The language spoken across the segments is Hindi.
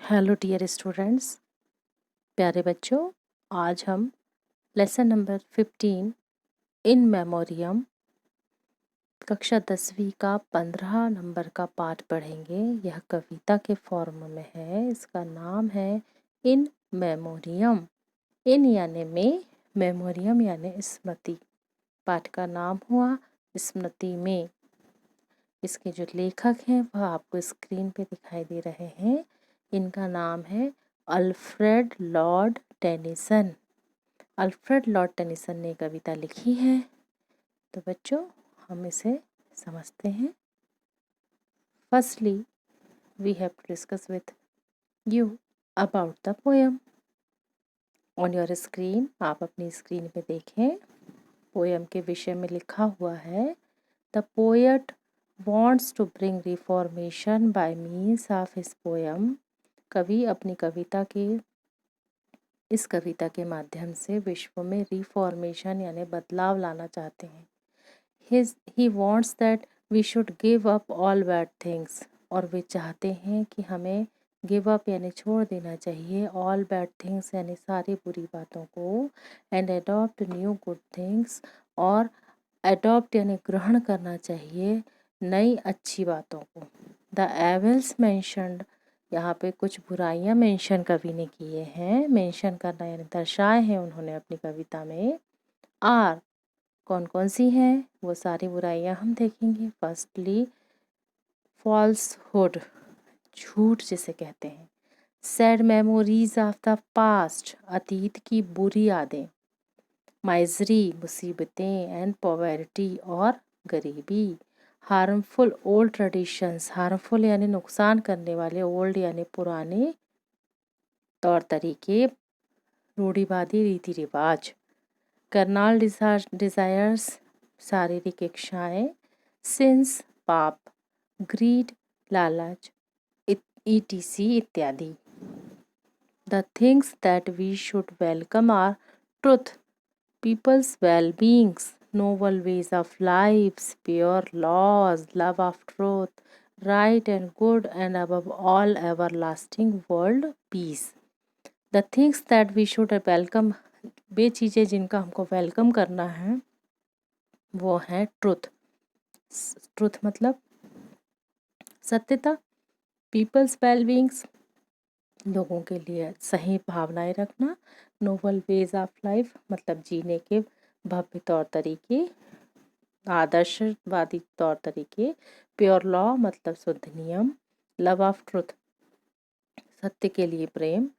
हेलो डियर स्टूडेंट्स, प्यारे बच्चों। आज हम लेसन नंबर 15 इन मेमोरियम कक्षा 10वीं का 15 नंबर का पाठ पढ़ेंगे। यह कविता के फॉर्म में है। इसका नाम है इन मेमोरियम। इन यानी में, मेमोरियम यानी स्मृति। पाठ का नाम हुआ स्मृति में। इसके जो लेखक हैं वह आपको स्क्रीन पे दिखाई दे रहे हैं। इनका नाम है Alfred Lord Tennyson. Alfred Lord Tennyson ने कविता लिखी है। तो बच्चों, हम इसे समझते हैं। Firstly we have to discuss with you about the poem. On your screen, आप अपनी स्क्रीन पे देखें। पोएम के विषय में लिखा हुआ है, the poet wants to bring reformation by means of his poem। कवि अपनी इस कविता के माध्यम से विश्व में रिफॉर्मेशन यानी बदलाव लाना चाहते हैं। he wants that we should give up all bad things। और वे चाहते हैं कि हमें गिव अप यानी छोड़ देना चाहिए, ऑल बैड थिंग्स यानी सारी बुरी बातों को, and adopt new good things. और अडॉप्ट यानी ग्रहण करना चाहिए नई अच्छी बातों को। द एविल्स मेंशनड, यहाँ पे कुछ बुराइयां मेंशन कवि ने किए हैं। मेंशन करना यानी दर्शाए हैं उन्होंने अपनी कविता में। आर, कौन कौन सी हैं वो सारी बुराइयां हम देखेंगे। फर्स्टली फॉल्सहुड, झूठ जिसे कहते हैं। Sad memories of the past, अतीत की बुरी यादें। माइजरी, मुसीबतें। एंड पॉवर्टी, और गरीबी। हार्मफुल ओल्ड ट्रेडिशंस, हार्मफुल यानी नुकसान करने वाले, ओल्ड यानी पुराने तौर तरीके, रूढ़िवादी रीति रिवाज। कर्नाल डिजायर्स, शारीरिक इच्छाएं। सिंस, पाप। ग्रीड, लालच, ईटीसी इत्यादि। The things that we should welcome are truth, people's well-beings, noble ways of lives, pure laws, love of truth, right and good, and above all everlasting world peace। The things that we should welcome, वे चीज़ें जिनका हमको वेलकम करना है वो है ट्रुथ। ट्रुथ मतलब सत्यता। पीपल्स वेलबींग्स, लोगों के लिए सही भावनाएं रखना। नोबल वेज ऑफ लाइफ मतलब जीने के भव्य तौर तरीके, आदर्शवादी तौर तरीके। प्योर लॉ मतलब शुद्ध नियम। लव ऑफ ट्रुथ, सत्य के लिए प्रेम।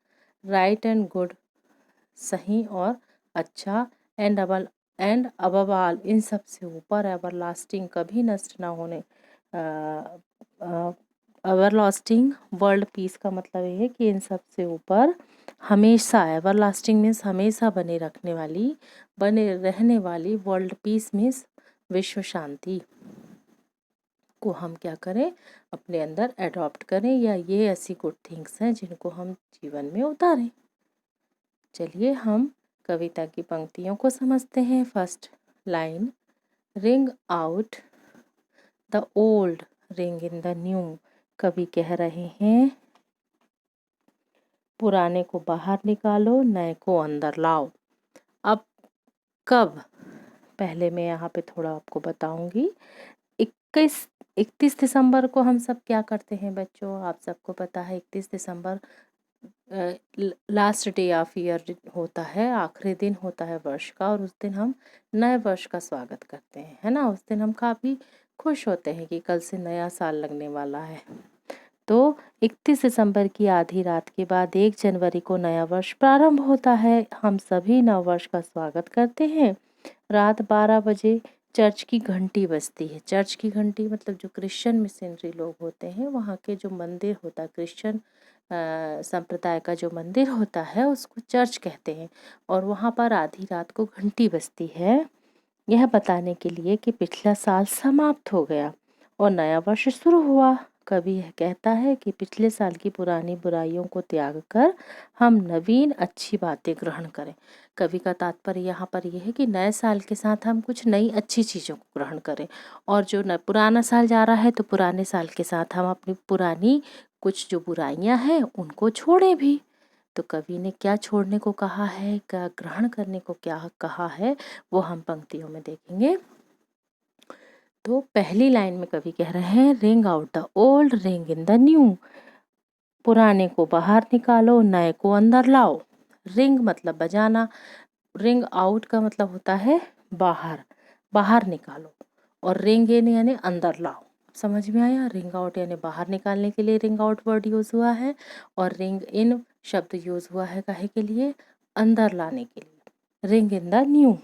राइट एंड गुड, सही और अच्छा। एंड अबव ऑल, इन सब से ऊपर। एवरलास्टिंग, कभी नष्ट ना होने। एवरलास्टिंग वर्ल्ड पीस का मतलब ये है कि इन सब से ऊपर हमेशा, एवरलास्टिंग मीन्स हमेशा बने रहने वाली, वर्ल्ड पीस मीन्स विश्व शांति को हम क्या करें, अपने अंदर एडॉप्ट करें, या ये ऐसी गुड थिंग्स हैं जिनको हम जीवन में उतारें। चलिए हम कविता की पंक्तियों को समझते हैं। First line, ring out the old, ring in the new. कवि कह रहे हैं पुराने को बाहर निकालो, नए को अंदर लाओ। अब कब, पहले मैं यहाँ पे थोड़ा आपको बताऊंगी। 31 दिसंबर को हम सब क्या करते हैं बच्चों, आप सबको पता है 31 दिसंबर लास्ट डे ऑफ ईयर होता है, आखिरी दिन होता है वर्ष का, और उस दिन हम नए वर्ष का स्वागत करते हैं, है ना। उस दिन हम काफ़ी खुश होते हैं कि कल से नया साल लगने वाला है। तो 31 दिसंबर की आधी रात के बाद 1 जनवरी को नया वर्ष प्रारंभ होता है। हम सभी नव वर्ष का स्वागत करते हैं। रात 12 बजे चर्च की घंटी बजती है। चर्च की घंटी मतलब जो क्रिश्चियन मिशनरी लोग होते हैं, वहाँ के जो मंदिर होता है, क्रिश्चियन संप्रदाय का जो मंदिर होता है उसको चर्च कहते हैं। और वहाँ पर आधी रात को घंटी बजती है, यह बताने के लिए कि पिछला साल समाप्त हो गया और नया वर्ष शुरू हुआ। कवि यह कहता है कि पिछले साल की पुरानी बुराइयों को त्याग कर हम नवीन अच्छी बातें ग्रहण करें। कवि का तात्पर्य यहाँ पर यह है कि नए साल के साथ हम कुछ नई अच्छी चीज़ों को ग्रहण करें, और जो पुराना साल जा रहा है तो पुराने साल के साथ हम अपनी पुरानी कुछ जो बुराइयां हैं उनको छोड़े भी। तो कवि ने क्या छोड़ने को कहा है, क्या ग्रहण करने को क्या कहा है, वो हम पंक्तियों में देखेंगे। तो पहली लाइन में कवि कह रहे हैं ring out the old ring in the new, पुराने को बाहर निकालो नए को अंदर लाओ। रिंग मतलब बजाना, रिंग आउट का मतलब होता है बाहर, बाहर निकालो, और रिंग इन यानी अंदर लाओ। समझ में आया? रिंग आउट यानी बाहर निकालने के लिए रिंग आउट वर्ड यूज हुआ है, और रिंग इन शब्द यूज हुआ है काहे के लिए, अंदर लाने के लिए। रिंग इन द न्यू,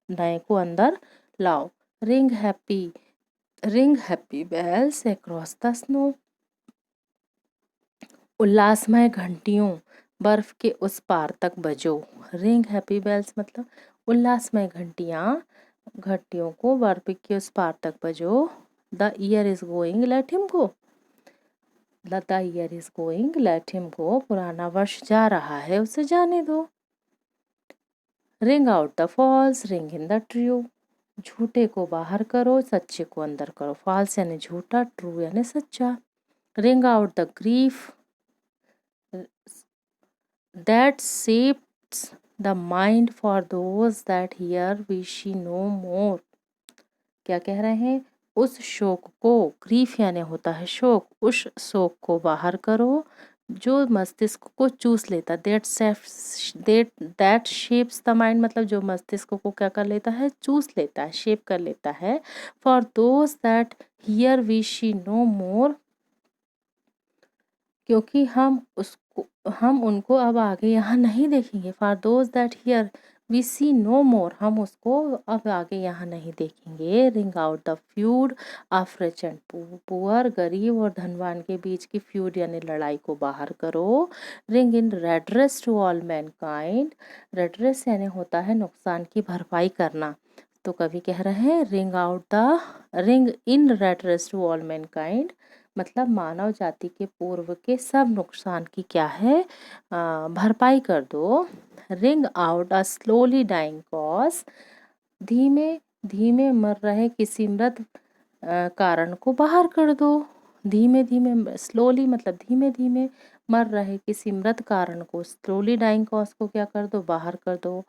नए को अंदर लाओ। Ring happy bells across the snow, उल्लासमय घंटियों बर्फ के उस पार तक बजो। रिंग हैप्पी बेल्स मतलब उल्लासमय घंटियों को बर्फ के उस पार तक बजो। The year is going let him go, the year is going let him go, पुराना वर्ष जा रहा है उसे जाने दो। Ring out the false ring in the true, झूठे को बाहर करो सच्चे को अंदर करो। फॉल्स यानी झूठा, ट्रू यानी सच्चा। Ring out the grief that shapes the mind for those that hear wish no more। क्या कह रहे हैं, उस शोक को, ग्रीफ यानी होता है शोक, उस शोक को बाहर करो जो मस्तिष्क को चूस लेता। दैट शेप्स द माइंड मतलब जो मस्तिष्क को क्या कर लेता है, चूस लेता है, शेप कर लेता है। For those that here wish no more, क्योंकि हम उनको अब आगे यहाँ नहीं देखेंगे। For those that here we see no more, हम उसको अब आगे यहाँ नहीं देखेंगे। Ring out the feud of rich and poor, गरीब और धनवान के बीच की फ्यूड यानी लड़ाई को बाहर करो। Ring in redress to all mankind, redress यानी होता है नुकसान की भरपाई करना। तो कवि कह रहे हैं ring in redress to all mankind मतलब मानव जाति के पूर्व के सब नुकसान की क्या है, भरपाई कर दो। Ring out a slowly dying cause, धीमे धीमे मर रहे किसी मृत कारण को बाहर कर दो। धीमे धीमे, स्लोली मतलब धीमे धीमे, मर रहे किसी मृत कारण को, स्लोली डाइंग कॉज को क्या कर दो, बाहर कर दो।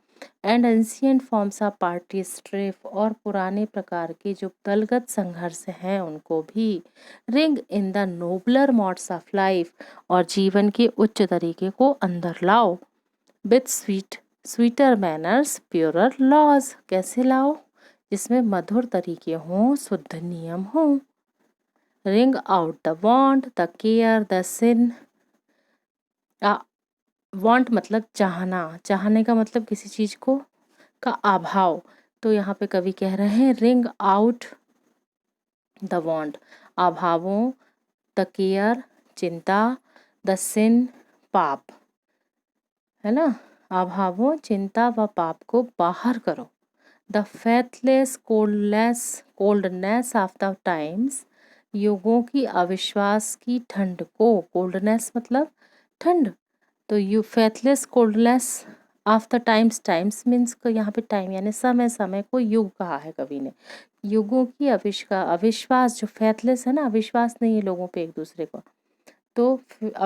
And ancient forms of party strife, और पुराने प्रकार के जो दलगत संघर्ष हैं उनको भी। Ring in the nobler modes of life, और जीवन के उच्च तरीके को अंदर लाओ। With sweeter manners purer laws, कैसे लाओ, जिसमें मधुर तरीके हों, शुद्ध नियम हों। Ring out the want the care the sin, want मतलब चाहना, चाहने का मतलब किसी चीज को का अभाव। तो यहाँ पे कवि कह रहे हैं रिंग आउट द वांट अभावों, द केयर चिंता, द सिन पाप, है ना, अभावों चिंता व पाप को बाहर करो। The faithless coldness of the times, युगों की अविश्वास की ठंड को, कोल्डनेस मतलब ठंड, तो you faithless coldness of the times, times means को यहाँ पे टाइम यानी समय, समय को युग कहा है कवि ने। युगों की अविश्वास, जो फेथलेस है ना, अविश्वास नहीं है लोगों पे एक दूसरे को, तो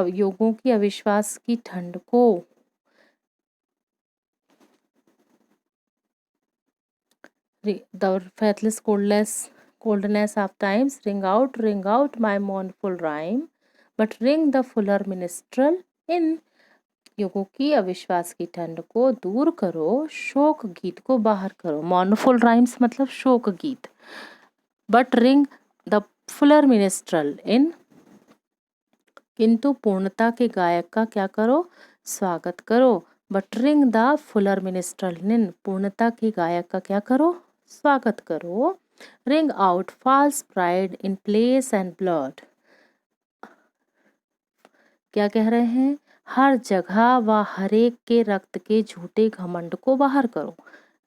युगों की अविश्वास की ठंड को, the faithless coldness of times, ring out my mournful rhyme, but ring the fuller minstrel in। युगों की अविश्वास की ठंड को दूर करो, शोक गीत को बाहर करो। मोर्नफुल राइम्स मतलब शोक गीत। But ring the fuller minstrel in, किंतु पूर्णता के गायक का क्या करो, स्वागत करो। But ring the fuller minstrel in, पूर्णता के गायक का क्या करो, स्वागत करो। Ring out false pride in place and blood, क्या कह रहे हैं, हर जगह व हरेक के रक्त के झूठे घमंड को बाहर करो।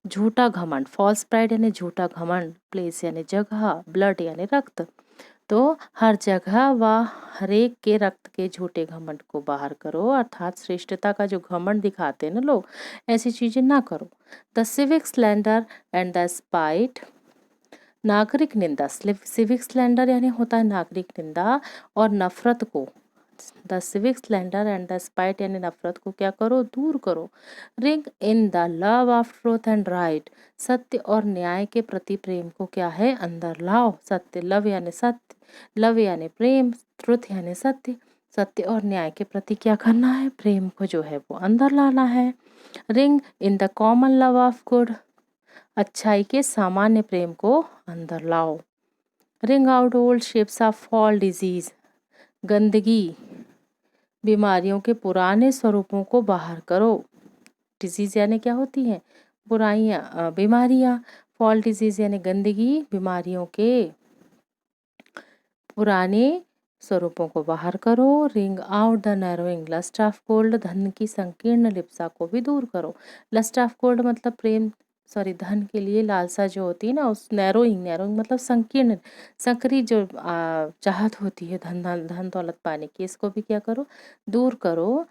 झूठा घमंड, फॉल्स प्राइड यानी झूठा घमंड, प्लेस यानी जगह, ब्लड यानी रक्त, तो हर जगह व हरेक के रक्त के झूठे घमंड को बाहर करो, अर्थात श्रेष्ठता का जो घमंड दिखाते हैं ना लोग, ऐसी चीजें ना करो। The civic slander and the spite, नागरिक निंदा, सिविक स्लैंडर यानी होता है नागरिक निंदा, और नफरत को, the civic slender and the spite यानी नफरत को क्या करो, दूर करो। Ring in the love of truth and right, सत्य और न्याय के प्रति प्रेम को क्या है, अंदर लाओ। सत्य, लव यानी सत्य, लव यानी प्रेम, ट्रुथ यानी सत्य, सत्य और न्याय के प्रति क्या करना है, प्रेम को जो है वो अंदर लाना है। Ring in the common love of good, अच्छाई के सामान्य प्रेम को अंदर लाओ। Ring out old ships of fall disease, गंदगी बीमारियों के पुराने स्वरूपों को बाहर करो। डिजीज यानी क्या होती है, बुराइयां, बीमारियां। फॉल डिजीज यानी गंदगी, बीमारियों के पुराने स्वरूपों को बाहर करो। Ring out the narrowing lust of gold, धन की संकीर्ण लिप्सा को भी दूर करो। लस्ट ऑफ गोल्ड मतलब प्रेम, सॉरी, धन के लिए लालसा जो होती है ना, उस नैरोइंग, नैरोइंग मतलब संकीर्ण, संकरी जो चाहत होती है धन दौलत पाने की, इसको भी क्या करो, दूर करो।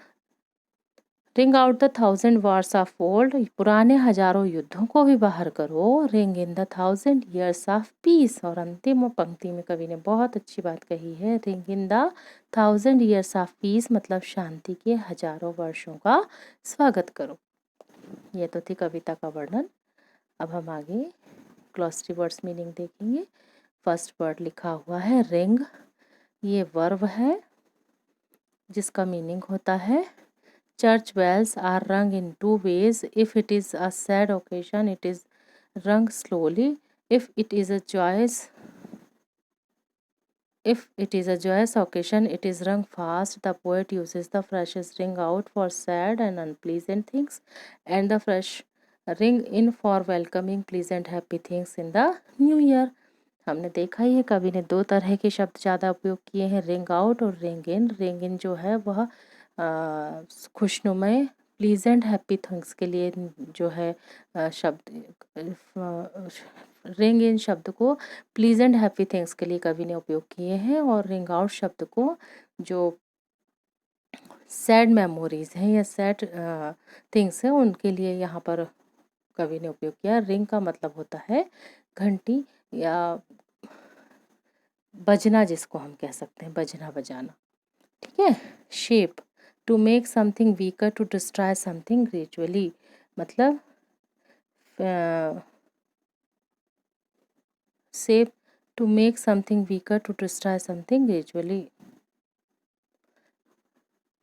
Ring out the 1000 Wars of old, पुराने हजारों युद्धों को भी बाहर करो। Ring in the 1000 years of peace, और अंतिम पंक्ति में कवि ने बहुत अच्छी बात कही है, ring in the 1000 years of peace मतलब शांति के हजारों वर्षों का स्वागत करो। ये तो थी कविता का वर्णन। अब हम आगे ग्लॉसरी वर्ड्स मीनिंग देखेंगे। फर्स्ट वर्ड लिखा हुआ है रिंग, ये वर्ब है जिसका मीनिंग होता है church bells are rung in two ways. If it is a sad occasion, it is rung slowly. If it is a joyous occasion, it is rung fast. The poet uses the freshest ring out for sad and unpleasant things, and the fresh ring in for welcoming pleasant happy things in the new year. हमने देखा ही है कवि ने दो तरह के शब्द ज़्यादा उपयोग किए हैं, रिंग आउट और रिंग इन। रिंग इन जो है वह खुशनुमा प्लीजेंट हैप्पी थिंग्स के लिए जो है शब्द, रिंग इन शब्द को प्लीजेंट हैप्पी थिंग्स के लिए कवि ने उपयोग किए हैं, और रिंग आउट शब्द को जो सैड मेमोरीज हैं या सैड थिंग्स हैं उनके लिए यहाँ पर कवि ने उपयोग किया। रिंग का मतलब होता है घंटी या बजना, जिसको हम कह सकते हैं बजना, बजाना, ठीक है। Shape, to make something weaker, to destroy something gradually, मतलब shape, to make something weaker, to destroy something gradually,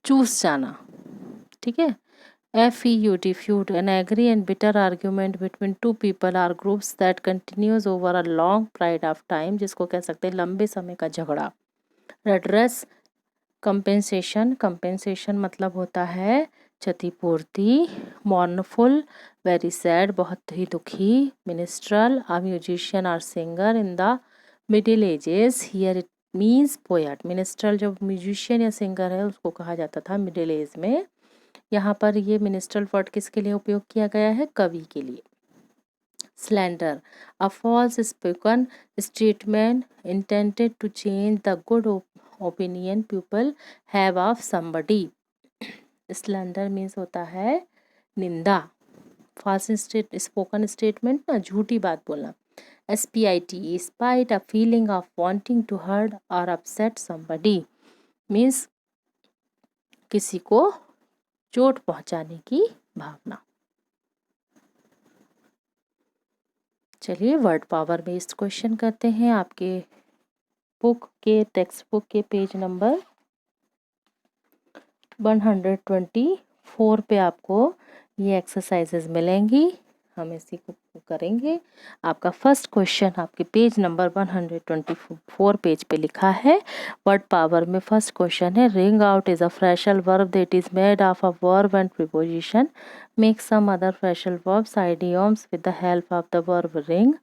चूस जाना, ठीक है। FEUD, feud, an angry and bitter argument between two people or groups that continues over a long period of time, जिसको कह सकते हैं लंबे समय का झगड़ा। रेड्रेस, कंपेंसेशन, कंपेंसेशन मतलब होता है क्षतिपूर्ति। मॉर्नफुल, वेरी सैड, बहुत ही दुखी। मिनिस्ट्रल, अ म्यूजिशियन और singer in the middle ages, here it means poet. Minstrel जो म्यूजिशियन या सिंगर है उसको कहा जाता था मिडिल एज में। यहाँ पर ये मिनिस्ट्रल वर्ड किसके लिए उपयोग किया गया है, कवि के लिए। Slander, a false spoken statement intended to change the good opinion people have of somebody. Slander means होता है निंदा। फॉल्स स्पोकन स्टेटमेंट ना, झूठी बात बोलना। SPIT, spite, a feeling of wanting to hurt और अपसेट समबडी, मीन्स किसी को चोट पहुंचाने की भावना। चलिए वर्ड पावर बेस्ड क्वेश्चन करते हैं। आपके बुक के टेक्स्ट बुक के पेज नंबर 124 पे आपको ये एक्सरसाइजेज मिलेंगी, हम इसी को करेंगे। आपका फर्स्ट क्वेश्चन आपके पेज नंबर 124 पेज पे लिखा है। वर्ड पावर में फर्स्ट क्वेश्चन है, ring out is a phrasal verb that is made of a verb and preposition, make some other phrasal verbs idioms with the help of the verb ring.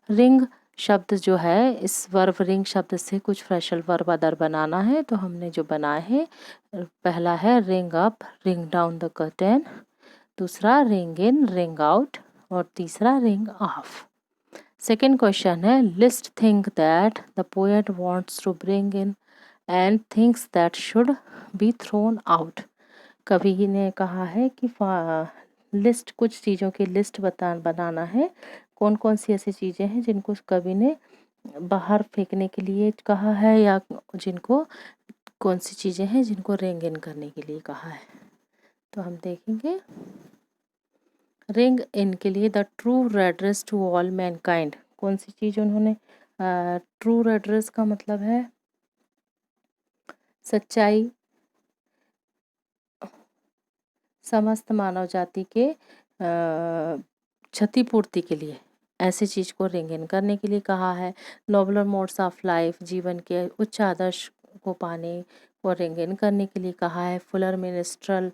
Ring शब्द जो है, इस वर्ब रिंग शब्द से कुछ फ्रेशल वर्ब अदर बनाना है, तो हमने जो बनाए हैं, पहला है ring up, ring down the curtain, दूसरा रिंग इन, रिंग आउट, और तीसरा रिंग ऑफ। सेकेंड क्वेश्चन है, list thing that the poet wants to bring in and things that should be thrown out. कवि ने कहा है कि लिस्ट, कुछ चीज़ों की लिस्ट बनाना है, कौन कौन सी ऐसी चीज़ें हैं जिनको कवि ने बाहर फेंकने के लिए कहा है या जिनको कौन सी चीज़ें हैं जिनको रिंग इन करने के लिए कहा है। तो हम देखेंगे रिंग इन के लिए the true redress to all mankind. कौन सी चीज़ उन्होंने ट्रू रेडरेस का मतलब है सच्चाई, समस्त मानव जाति के क्षतिपूर्ति के लिए ऐसी चीज़ को रिंग इन करने के लिए कहा है। नोबलर मोड्स ऑफ लाइफ, जीवन के उच्च आदर्श को पाने को रिंग इन करने के लिए कहा है। फुलर मिनिस्ट्रल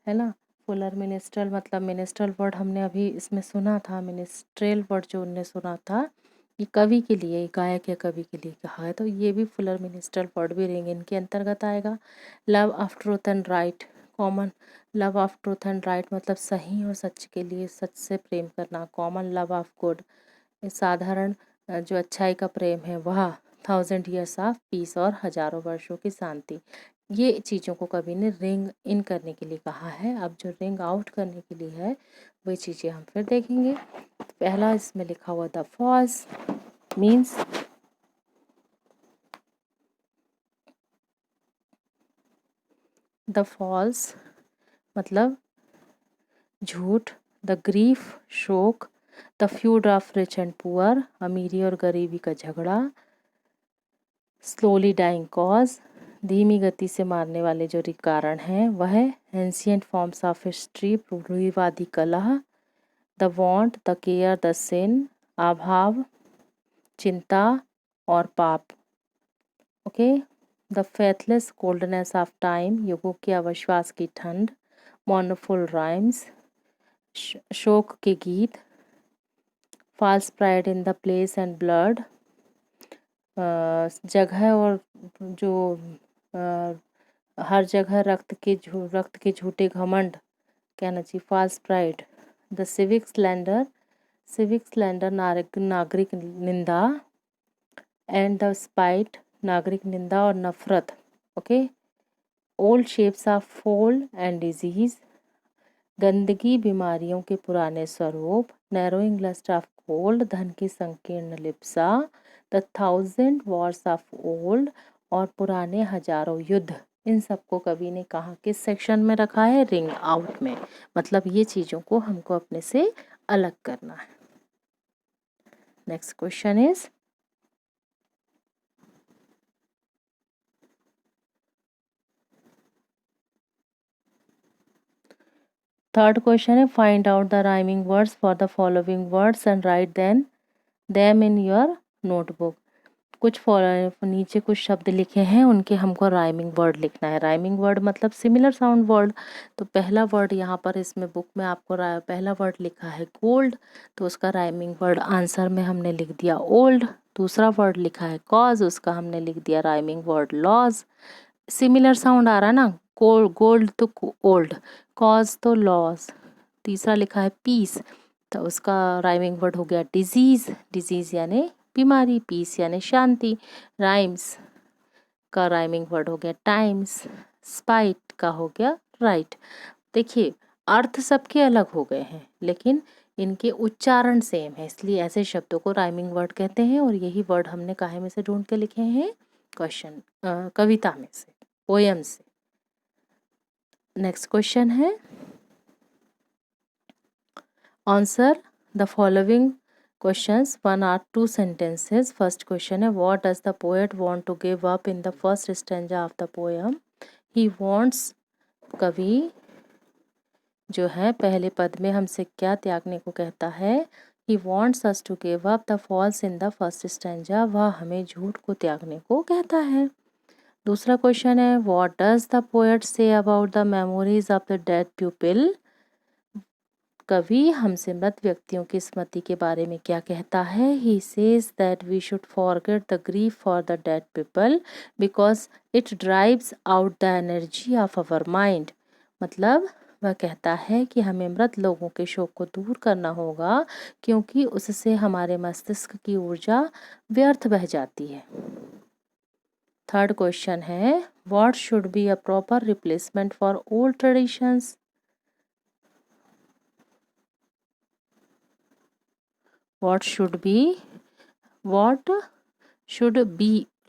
है ना, फुलर मिनिस्ट्रल मतलब मिनिस्ट्रल वर्ड हमने अभी इसमें सुना था, मिनिस्ट्रेल वर्ड जो उनने सुना था ये कवि के लिए, गायक या कवि के लिए कहा है, तो ये भी फुलर मिनिस्ट्रल वर्ड भी रिंग इन के अंतर्गत आएगा। Love of truth and right, common love of truth and right मतलब सही और सच के लिए सच से प्रेम करना। कॉमन लव ऑफ गुड, साधारण जो अच्छाई का प्रेम है वह। 1000 years ऑफ पीस और हजारों वर्षों की शांति। ये चीज़ों को कवि ने रिंग इन करने के लिए कहा है। अब जो रिंग आउट करने के लिए है वही चीज़ें हम फिर देखेंगे। पहला इसमें लिखा हुआ the false means the false मतलब झूठ, द ग्रीफ शोक, the feud of rich and poor अमीरी और गरीबी का झगड़ा, स्लोली डाइंग कॉज धीमी गति से मारने वाले जो कारण हैं वह, एंशियंट फॉर्म्स ऑफ हिस्ट्री रूढ़िवादी कलह, the want, the care, the sin अभाव, चिंता और पाप। Okay, the faithless coldness of time युगों के अविश्वास की ठंड, मॉर्नफुल राइम्स शोक के गीत, false pride in the place and blood जगह और जो हर जगह रक्त के झूठे घमंड कहना चाहिए, false pride. The civic slander नागरिक निंदा एंड द स्पाइट नागरिक निंदा और नफरत। Okay, old shapes of foul and disease गंदगी बीमारियों के पुराने स्वरूप, नैरोइंग लस्ट ऑफ गोल्ड धन की संकीर्ण Lipsa, the 1000 Wars of old और पुराने हजारों युद्ध। इन सबको कवि ने कहा किस सेक्शन में रखा है, रिंग आउट में, मतलब ये चीज़ों को हमको अपने से अलग करना है। Next question is third question है find out the rhyming words for the following words and write them in your notebook. कुछ नीचे कुछ शब्द लिखे हैं उनके हमको राइमिंग वर्ड लिखना है। राइमिंग वर्ड मतलब सिमिलर साउंड वर्ड। तो पहला वर्ड यहाँ पर इसमें बुक में आपको पहला वर्ड लिखा है गोल्ड, तो उसका राइमिंग वर्ड आंसर में हमने लिख दिया ओल्ड। दूसरा वर्ड लिखा है कॉज, उसका हमने लिख दिया rhyming word laws. Similar sound आ रहा है ना, गोल्ड तो ओल्ड, कॉज तो लॉज। तीसरा लिखा है पीस, तो उसका राइमिंग वर्ड हो गया डिजीज, डिजीज यानी बीमारी, पीस यानी शांति। राइम्स का राइमिंग वर्ड हो गया टाइम्स, स्पाइट का हो गया राइट। देखिए अर्थ सबके अलग हो गए हैं लेकिन इनके उच्चारण सेम है, इसलिए ऐसे शब्दों को राइमिंग वर्ड कहते हैं। और यही वर्ड हमने काहे में से ढूंढ के लिखे हैं, क्वेश्चन कविता में से, पोयम से। नेक्स्ट क्वेश्चन है answer the following questions, one or two sentences. First question है what does the poet want to give up in the first stanza of the poem? He wants, कवि जो है पहले पद में हमसे क्या त्यागने को कहता है, He wants us to give up the false in the first stanza, वह हमें झूठ को त्यागने को कहता है। दूसरा क्वेश्चन है what does the poet say about the memories of the dead pupil? कवि हमसे मृत व्यक्तियों की स्मृति के बारे में क्या कहता है, He says that we should forget the grief for the dead people because it drives out the energy of our mind। मतलब वह कहता है कि हमें मृत लोगों के शोक को दूर करना होगा क्योंकि उससे हमारे मस्तिष्क की ऊर्जा व्यर्थ बह जाती है। थर्ड क्वेश्चन है What should be a proper replacement for old traditions? What should be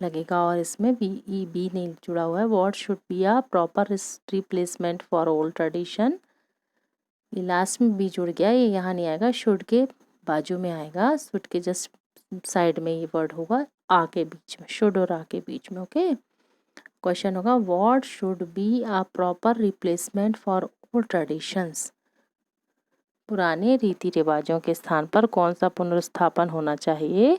लगेगा और इसमें बी ई बी नहीं जुड़ा हुआ है। What should be a proper replacement for old tradition, ये लास्ट में बी जुड़ गया, ये यहाँ नहीं आएगा, शुड के बाजू में आएगा, शुड के जस्ट साइड में ये वर्ड होगा, आ के बीच में, शुड और आ के बीच में। ओके, क्वेश्चन होगा what should be a proper replacement for old traditions, पुराने रीति रिवाजों के स्थान पर कौन सा पुनर्स्थापन होना चाहिए।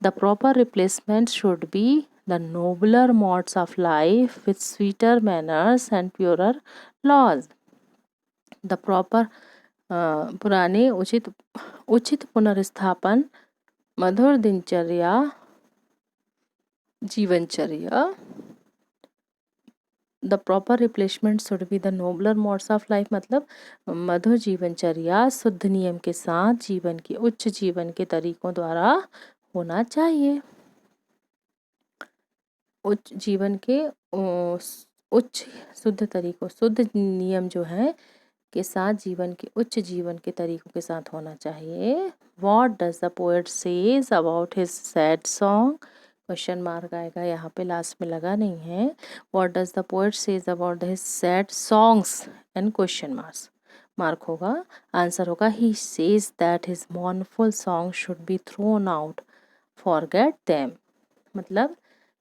The proper replacement should be the nobler modes of life with sweeter manners and purer laws. The proper पुराने उचित पुनर्स्थापन मधुर दिनचर्या जीवनचर्या। The proper replacement should be the nobler modes of life, मतलब मधुर जीवनचर्या शुद्ध नियम के साथ जीवन के उच्च जीवन के तरीकों द्वारा होना चाहिए। उच्च जीवन के उच्च शुद्ध तरीकों, शुद्ध नियम जो है के साथ जीवन के उच्च जीवन के तरीकों के साथ होना चाहिए। What does the poet says about his sad song? Question mark आएगा यहाँ पे, लास्ट में लगा नहीं है। What does the poet says about his sad songs and question mark होगा, आंसर होगा he says that his mournful songs should be thrown out, forget them। मतलब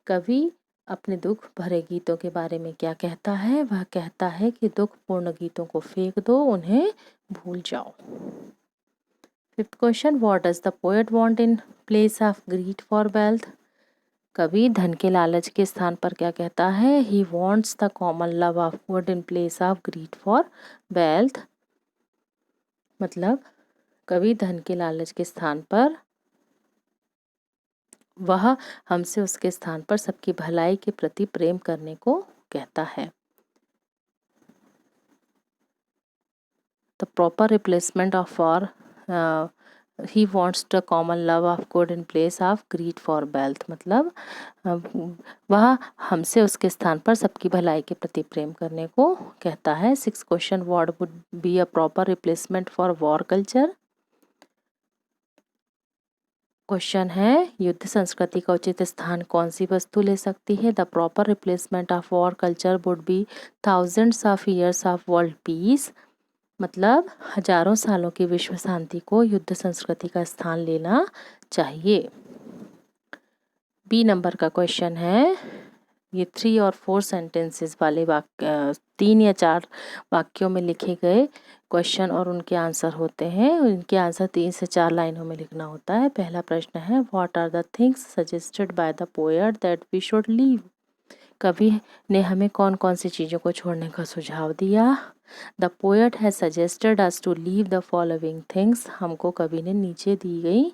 कवि अपने दुख भरे गीतों के बारे में क्या कहता है, वह कहता है कि दुख पूर्ण गीतों को फेंक दो, उन्हें भूल जाओ। Fifth question, what does the poet want in place of greed for wealth, कवि धन के लालच के स्थान पर क्या कहता है, he wants the common love of good in place of greed for wealth. मतलब कवि धन के लालच के स्थान पर वह हमसे उसके स्थान पर सबकी भलाई के प्रति प्रेम करने को कहता है। The proper replacement of for he wants the common love of good in place of greed for wealth, मतलब वह हमसे उसके स्थान पर सबकी भलाई के प्रति प्रेम करने को कहता है। Six question, what would be a proper replacement for war culture, question है युद्ध संस्कृति का उचित स्थान कौन सी वस्तु ले सकती है। The proper replacement of war culture would be thousands of years of world peace, मतलब हजारों सालों की विश्व शांति को युद्ध संस्कृति का स्थान लेना चाहिए। बी नंबर का क्वेश्चन है, ये 3 और 4 सेंटेंसेस वाले वाक्य, 3 या 4 वाक्यों में लिखे गए क्वेश्चन और उनके आंसर होते हैं। उनके आंसर 3 से 4 लाइनों में लिखना होता है। पहला प्रश्न है, what are the things suggested by the poet that we should leave, कवि ने हमें कौन कौन सी चीज़ों को छोड़ने का सुझाव दिया। The poet has suggested us to leave the following things, हमको कवि ने नीचे दी गई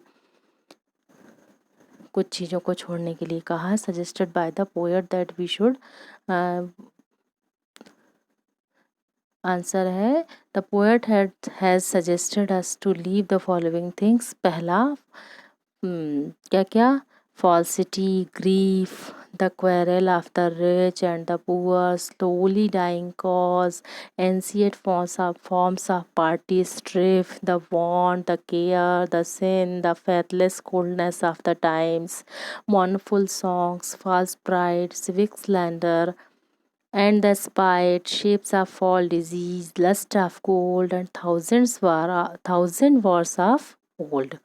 कुछ चीज़ों को छोड़ने के लिए कहा। Suggested by the poet that we should, answer है the poet has suggested us to leave the following things. पहला क्या क्या, falsity, grief, the quarrel of the rich and the poor, slowly dying cause, ancient forms of party strife, the want, the care, the sin, the faithless coldness of the times, mournful songs, false pride, civic slander, and the spite, shapes of fall, disease, lust of gold, and thousand wars of old।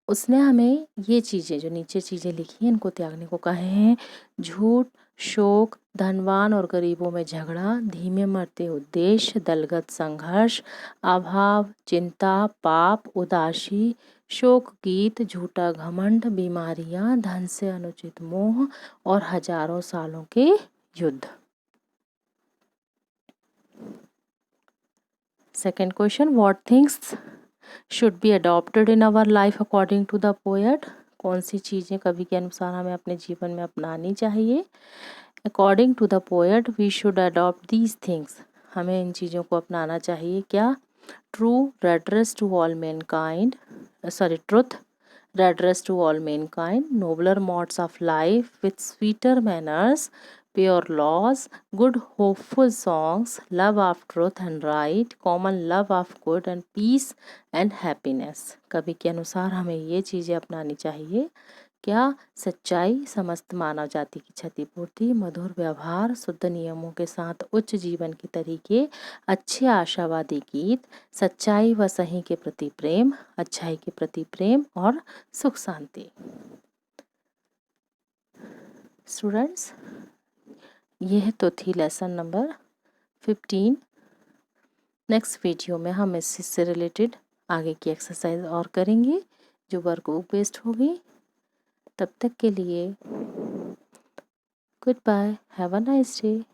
उसने हमें ये चीज़ें, जो नीचे चीज़ें लिखी हैं, इनको त्यागने को कहे हैं। झूठ, शोक, धनवान और गरीबों में झगड़ा, धीमे मरते उद्देश्य, दलगत संघर्ष, अभाव, चिंता, पाप, उदासी, शोक गीत, झूठा घमंड, बीमारियां, धन से अनुचित मोह और हजारों सालों के युद्ध। Second question, what things should be adopted in our life according to the poet, कौन सी चीज़ें कवि के अनुसार हमें अपने जीवन में अपनानी चाहिए। According to the poet we should adopt these things, हमें इन चीज़ों को अपनाना चाहिए। क्या, true redress to all mankind, truth, redress to all mankind, nobler modes of life with sweeter manners, pure laws, good hopeful songs, love of truth and right, common love of good and peace and happiness। कवि के अनुसार हमें ये चीज़ें अपनानी चाहिए क्या? सच्चाई, समस्त मानव जाति की क्षतिपूर्ति, मधुर व्यवहार, शुद्ध नियमों के साथ उच्च जीवन के तरीके, अच्छे आशावादी गीत, सच्चाई व सही के प्रति प्रेम, अच्छाई के प्रति प्रेम और सुख शांति। स्टूडेंट्स, यह तो थी लेसन नंबर 15। नेक्स्ट वीडियो में हम इससे रिलेटेड आगे की एक्सरसाइज और करेंगे जो वर्कबुक बेस्ड होगी। तब तक के लिए goodbye, have a nice day.